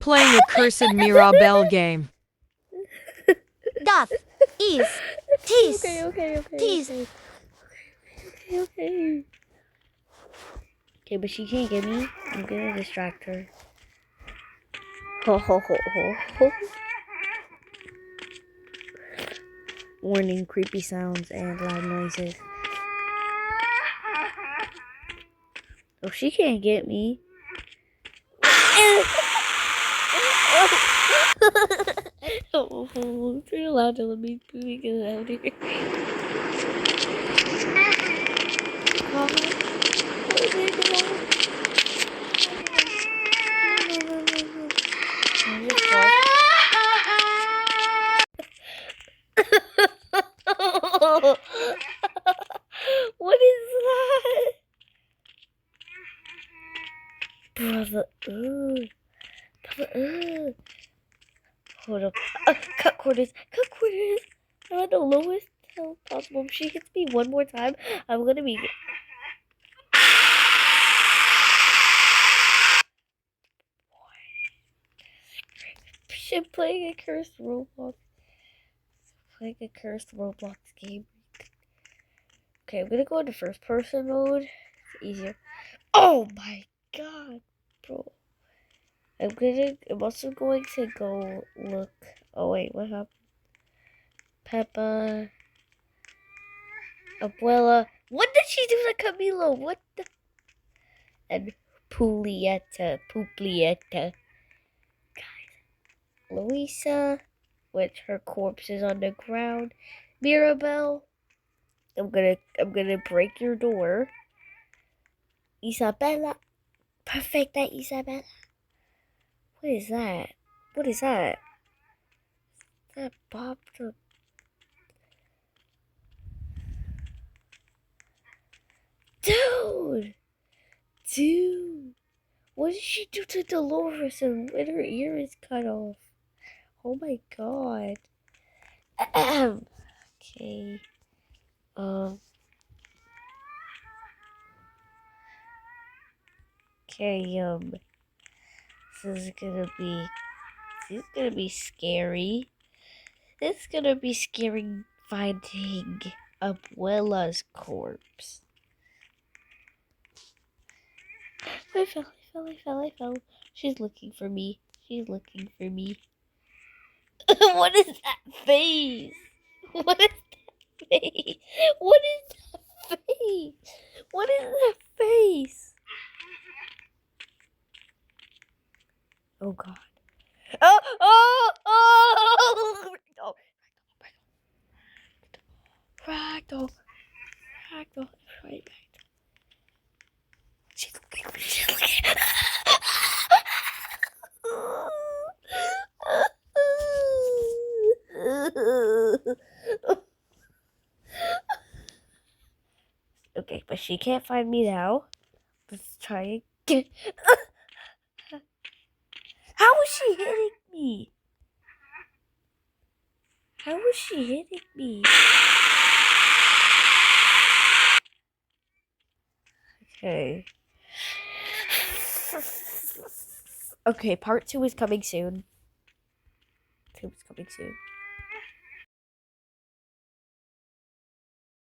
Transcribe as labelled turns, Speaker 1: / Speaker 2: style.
Speaker 1: Playing a cursed Mirabelle game.
Speaker 2: Doth. Is. Tis.
Speaker 3: Okay.
Speaker 2: Tis.
Speaker 3: Okay. Okay, but she can't get me. I'm gonna distract her. Ho ho ho ho ho. Warning, creepy sounds and loud noises. Oh, she can't get me. Oh, you're allowed to let me get out of here. God, what is it? Can I just walk? What is that? Brother, Hold up. Cut quarters. I'm at the lowest health possible. If she hits me one more time, I'm gonna be. She's playing a cursed Roblox. Playing a cursed Roblox game. Okay, I'm gonna go into first person mode. It's easier. Oh my god, bro. I'm also going to go look. Oh wait, what happened? Peppa. Abuela. What did she do to Camilo? What the? And Puglietta. Luisa, with her corpse is on the ground. Mirabelle. I'm gonna break your door. Isabella. Perfecta Isabella. What is that? That Bob the... Dude! What did she do to Dolores and when her ear is cut off? Oh my god. Okay. Okay, this is gonna be scary. This is gonna be scary finding Abuela's corpse. I fell. She's looking for me. What is that face? What is that face? What is that face? Oh god. Oh! Ragdoll. Right. She's looking at me. Okay, but she can't find me now. Let's try again. How is she hitting me? Okay. Okay, part 2 is coming soon.